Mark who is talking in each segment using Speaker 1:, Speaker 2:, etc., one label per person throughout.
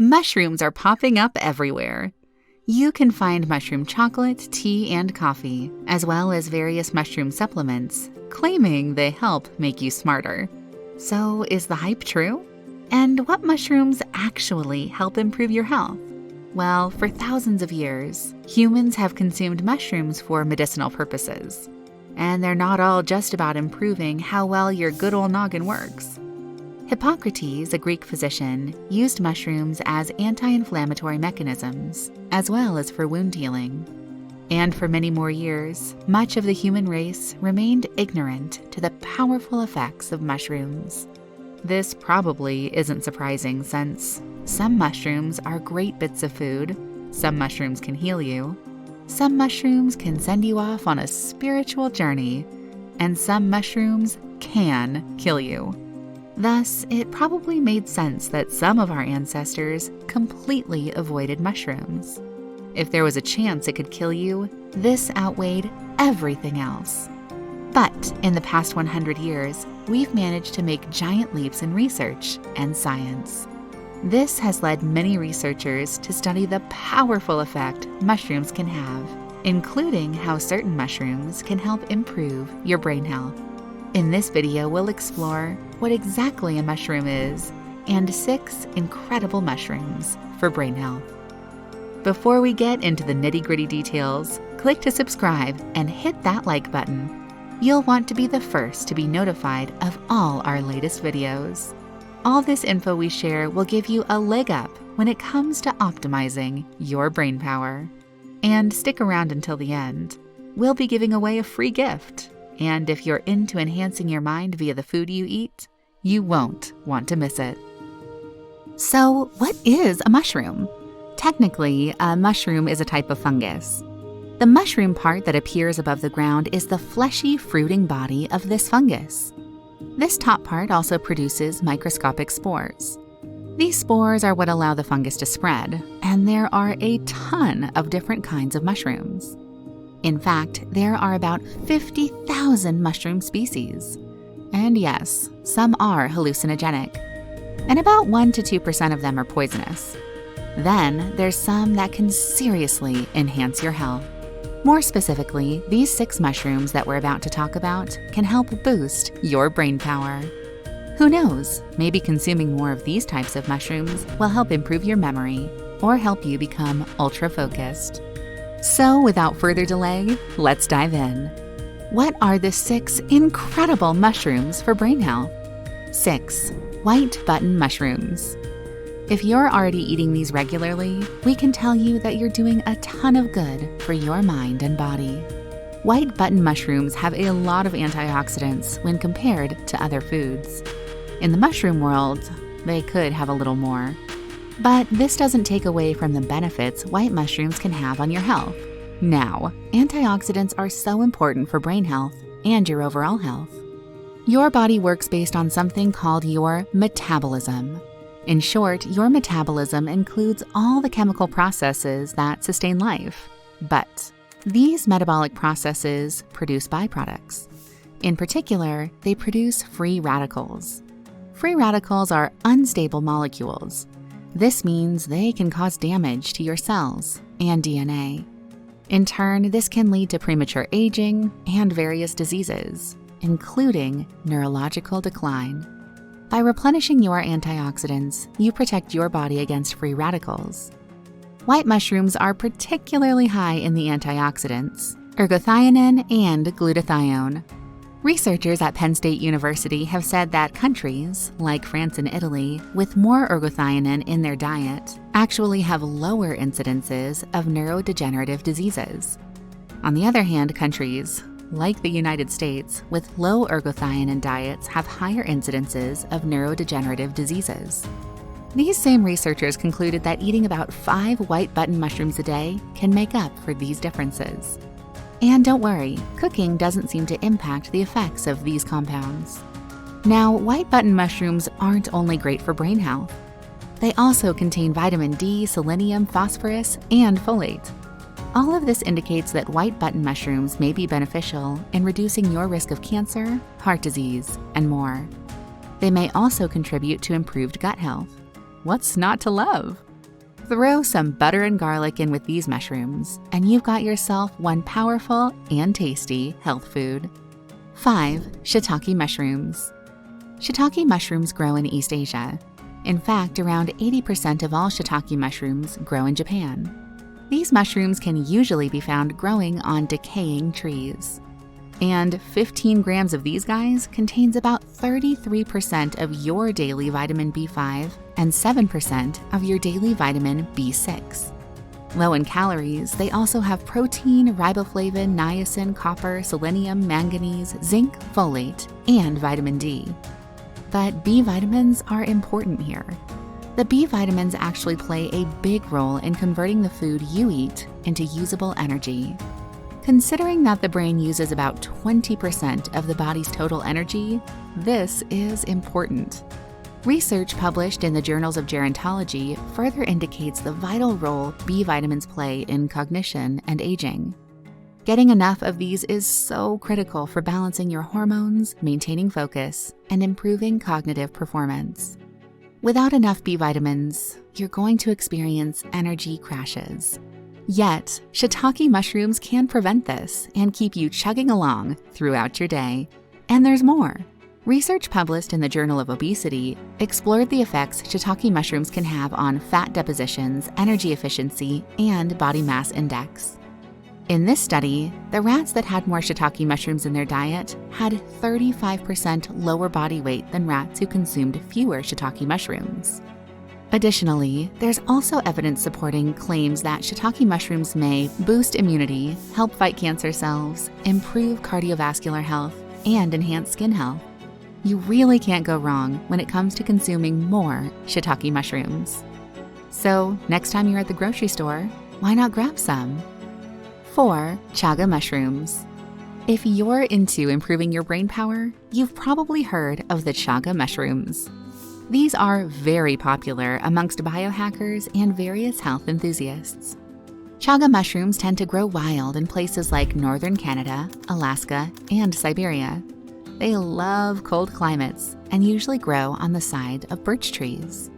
Speaker 1: Mushrooms are popping up everywhere. You can find mushroom chocolate, tea, and coffee, as well as various mushroom supplements, claiming they help make you smarter. So, is the hype true? And what mushrooms actually help improve your health? Well, for thousands of years, humans have consumed mushrooms for medicinal purposes. And they're not all just about improving how well your good old noggin works. Hippocrates, a Greek physician, used mushrooms as anti-inflammatory mechanisms, as well as for wound healing. And for many more years, much of the human race remained ignorant to the powerful effects of mushrooms. This probably isn't surprising since some mushrooms are great bits of food, some mushrooms can heal you, some mushrooms can send you off on a spiritual journey, and some mushrooms can kill you. Thus, it probably made sense that some of our ancestors completely avoided mushrooms. If there was a chance it could kill you, this outweighed everything else. But in the past 100 years, we've managed to make giant leaps in research and science. This has led many researchers to study the powerful effect mushrooms can have, including how certain mushrooms can help improve your brain health. In this video, we'll explore what exactly a mushroom is and 6 incredible mushrooms for brain health. Before we get into the nitty-gritty details, click to subscribe and hit that like button. You'll want to be the first to be notified of all our latest videos. All this info we share will give you a leg up when it comes to optimizing your brain power. And stick around until the end. We'll be giving away a free gift. And if you're into enhancing your mind via the food you eat, you won't want to miss it. So, what is a mushroom? Technically, a mushroom is a type of fungus. The mushroom part that appears above the ground is the fleshy fruiting body of this fungus. This top part also produces microscopic spores. These spores are what allow the fungus to spread, and there are a ton of different kinds of mushrooms. In fact, there are about 50,000 mushroom species. And yes, some are hallucinogenic. And about 1 to 2% of them are poisonous. Then, there's some that can seriously enhance your health. More specifically, these 6 mushrooms that we're about to talk about can help boost your brain power. Who knows, maybe consuming more of these types of mushrooms will help improve your memory or help you become ultra-focused. So, without further delay, let's dive in. What are the 6 incredible mushrooms for brain health? 6. White button mushrooms. If you're already eating these regularly, we can tell you that you're doing a ton of good for your mind and body. White button mushrooms have a lot of antioxidants when compared to other foods. In the mushroom world, they could have a little more. But this doesn't take away from the benefits white mushrooms can have on your health. Now, antioxidants are so important for brain health and your overall health. Your body works based on something called your metabolism. In short, your metabolism includes all the chemical processes that sustain life. But these metabolic processes produce byproducts. In particular, they produce free radicals. Free radicals are unstable molecules. This means they can cause damage to your cells and DNA. In turn, this can lead to premature aging and various diseases, including neurological decline. By replenishing your antioxidants, you protect your body against free radicals. White mushrooms are particularly high in the antioxidants, ergothioneine and glutathione. Researchers at Penn State University have said that countries, like France and Italy, with more ergothioneine in their diet, actually have lower incidences of neurodegenerative diseases. On the other hand, countries, like the United States, with low ergothioneine diets have higher incidences of neurodegenerative diseases. These same researchers concluded that eating about 5 white button mushrooms a day can make up for these differences. And don't worry, cooking doesn't seem to impact the effects of these compounds. Now, white button mushrooms aren't only great for brain health. They also contain vitamin D, selenium, phosphorus, and folate. All of this indicates that white button mushrooms may be beneficial in reducing your risk of cancer, heart disease, and more. They may also contribute to improved gut health. What's not to love? Throw some butter and garlic in with these mushrooms, and you've got yourself one powerful and tasty health food. 5. Shiitake mushrooms. Shiitake mushrooms grow in East Asia. In fact, around 80% of all shiitake mushrooms grow in Japan. These mushrooms can usually be found growing on decaying trees. And 15 grams of these guys contains about 33% of your daily vitamin B5 and 7% of your daily vitamin B6. Low in calories, they also have protein, riboflavin, niacin, copper, selenium, manganese, zinc, folate, and vitamin D. But B vitamins are important here. The B vitamins actually play a big role in converting the food you eat into usable energy. Considering that the brain uses about 20% of the body's total energy, this is important. Research published in the Journals of Gerontology further indicates the vital role B vitamins play in cognition and aging. Getting enough of these is so critical for balancing your hormones, maintaining focus, and improving cognitive performance. Without enough B vitamins, you're going to experience energy crashes. Yet, shiitake mushrooms can prevent this and keep you chugging along throughout your day. And there's more. Research published in the Journal of Obesity explored the effects shiitake mushrooms can have on fat depositions, energy efficiency, and body mass index. In this study, the rats that had more shiitake mushrooms in their diet had 35% lower body weight than rats who consumed fewer shiitake mushrooms. Additionally, there's also evidence supporting claims that shiitake mushrooms may boost immunity, help fight cancer cells, improve cardiovascular health, and enhance skin health. You really can't go wrong when it comes to consuming more shiitake mushrooms. So, next time you're at the grocery store, why not grab some? 4. Chaga mushrooms. If you're into improving your brain power, you've probably heard of the chaga mushrooms. These are very popular amongst biohackers and various health enthusiasts. Chaga mushrooms tend to grow wild in places like northern Canada, Alaska, and Siberia. They love cold climates and usually grow on the side of birch trees.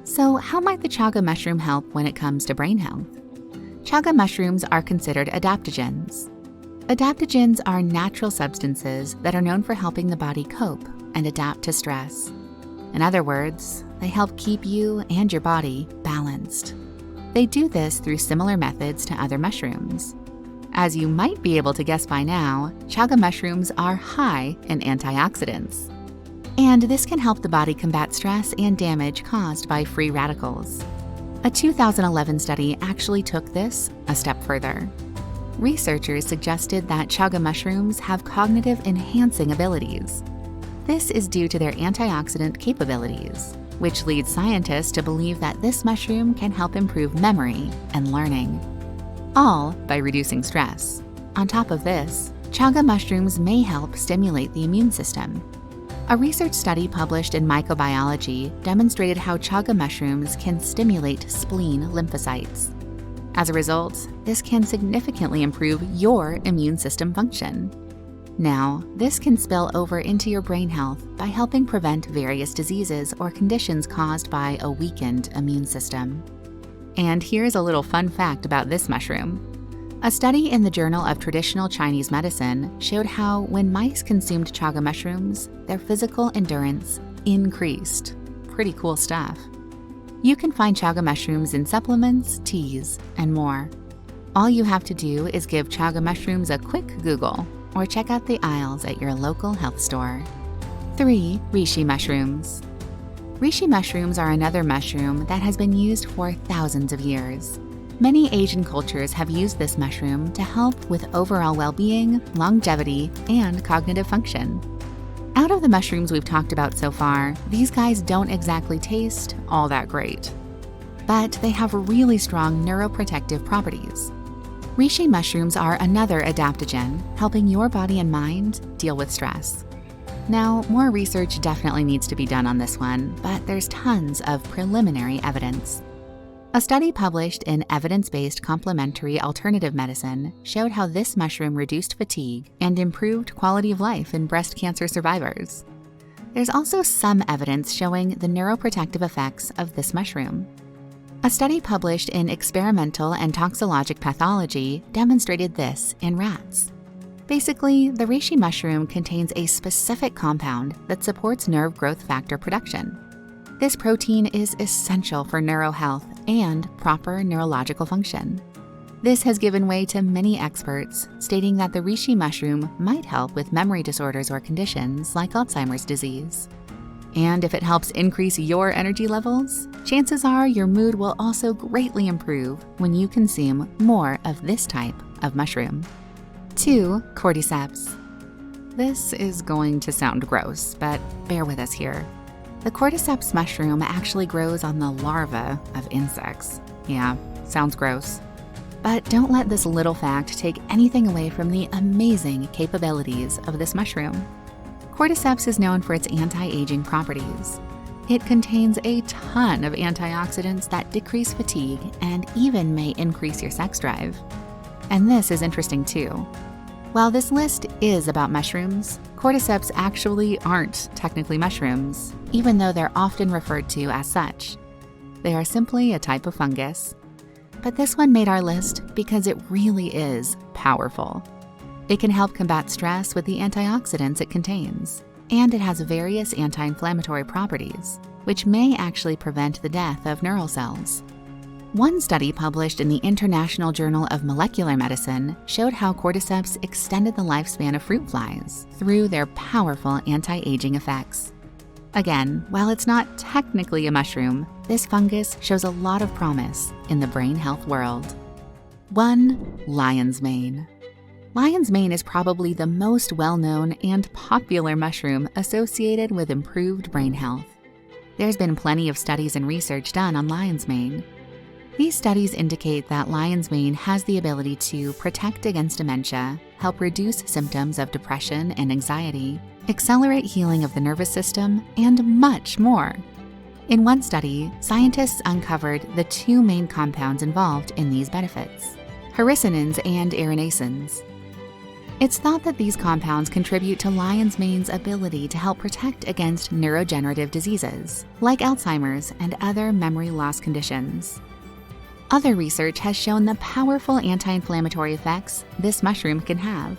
Speaker 1: So how might the chaga mushroom help when it comes to brain health? Chaga mushrooms are considered adaptogens. Adaptogens are natural substances that are known for helping the body cope and adapt to stress. In other words, they help keep you and your body balanced. They do this through similar methods to other mushrooms. As you might be able to guess by now, chaga mushrooms are high in antioxidants. And this can help the body combat stress and damage caused by free radicals. A 2011 study actually took this a step further. Researchers suggested that chaga mushrooms have cognitive enhancing abilities. This is due to their antioxidant capabilities, which leads scientists to believe that this mushroom can help improve memory and learning, all by reducing stress. On top of this, chaga mushrooms may help stimulate the immune system. A research study published in Mycobiology demonstrated how chaga mushrooms can stimulate spleen lymphocytes. As a result, this can significantly improve your immune system function. Now, this can spill over into your brain health by helping prevent various diseases or conditions caused by a weakened immune system. And here's a little fun fact about this mushroom. A study in the Journal of Traditional Chinese Medicine showed how when mice consumed chaga mushrooms, their physical endurance increased. Pretty cool stuff. You can find chaga mushrooms in supplements, teas, and more. All you have to do is give chaga mushrooms a quick Google or check out the aisles at your local health store. 3. Reishi mushrooms. Reishi mushrooms are another mushroom that has been used for thousands of years. Many Asian cultures have used this mushroom to help with overall well-being, longevity, and cognitive function. Out of the mushrooms we've talked about so far, these guys don't exactly taste all that great. But they have really strong neuroprotective properties. Reishi mushrooms are another adaptogen, helping your body and mind deal with stress. Now, more research definitely needs to be done on this one, but there's tons of preliminary evidence. A study published in Evidence-Based Complementary Alternative Medicine showed how this mushroom reduced fatigue and improved quality of life in breast cancer survivors. There's also some evidence showing the neuroprotective effects of this mushroom. A study published in Experimental and Toxicologic Pathology demonstrated this in rats. Basically, the reishi mushroom contains a specific compound that supports nerve growth factor production. This protein is essential for neurohealth and proper neurological function. This has given way to many experts stating that the reishi mushroom might help with memory disorders or conditions like Alzheimer's disease. And if it helps increase your energy levels, chances are your mood will also greatly improve when you consume more of this type of mushroom. 2. Cordyceps. This is going to sound gross, but bear with us here. The cordyceps mushroom actually grows on the larvae of insects. Yeah, sounds gross. But don't let this little fact take anything away from the amazing capabilities of this mushroom. Cordyceps is known for its anti-aging properties. It contains a ton of antioxidants that decrease fatigue and even may increase your sex drive. And this is interesting too. While this list is about mushrooms, cordyceps actually aren't technically mushrooms, even though they're often referred to as such. They are simply a type of fungus. But this one made our list because it really is powerful. It can help combat stress with the antioxidants it contains, and it has various anti-inflammatory properties, which may actually prevent the death of neural cells. One study published in the International Journal of Molecular Medicine showed how cordyceps extended the lifespan of fruit flies through their powerful anti-aging effects. Again, while it's not technically a mushroom, this fungus shows a lot of promise in the brain health world. 1. Lion's mane. Lion's mane is probably the most well-known and popular mushroom associated with improved brain health. There's been plenty of studies and research done on lion's mane. These studies indicate that lion's mane has the ability to protect against dementia, help reduce symptoms of depression and anxiety, accelerate healing of the nervous system, and much more. In one study, scientists uncovered the 2 main compounds involved in these benefits: hyricinins and erinacins. It's thought that these compounds contribute to lion's mane's ability to help protect against neurodegenerative diseases, like Alzheimer's and other memory loss conditions. Other research has shown the powerful anti-inflammatory effects this mushroom can have.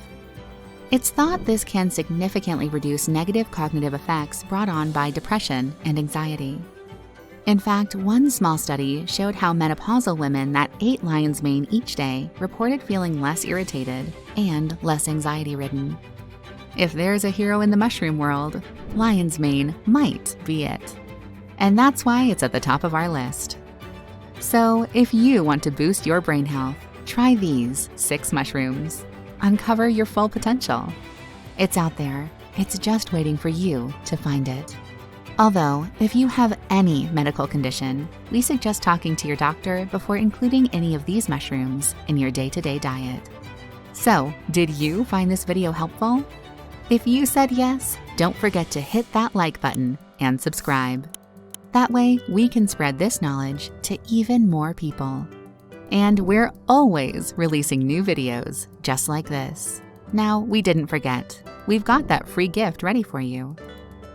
Speaker 1: It's thought this can significantly reduce negative cognitive effects brought on by depression and anxiety. In fact, one small study showed how menopausal women that ate lion's mane each day reported feeling less irritated and less anxiety-ridden. If there's a hero in the mushroom world, lion's mane might be it. And that's why it's at the top of our list. So, if you want to boost your brain health, try these 6 mushrooms. Uncover your full potential. It's out there. It's just waiting for you to find it. Although, if you have any medical condition, we suggest talking to your doctor before including any of these mushrooms in your day-to-day diet. So, did you find this video helpful? If you said yes, don't forget to hit that like button and subscribe. That way, we can spread this knowledge to even more people. And we're always releasing new videos just like this. Now, we didn't forget. We've got that free gift ready for you.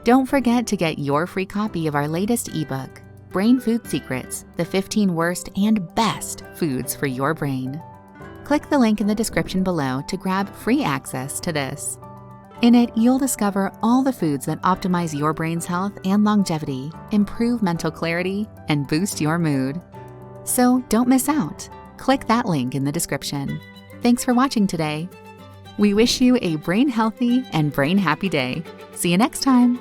Speaker 1: Don't forget to get your free copy of our latest ebook, Brain Food Secrets: The 15 Worst and Best Foods for Your Brain. Click the link in the description below to grab free access to this. In it, you'll discover all the foods that optimize your brain's health and longevity, improve mental clarity, and boost your mood. So don't miss out. Click that link in the description. Thanks for watching today. We wish you a brain healthy and brain happy day. See you next time.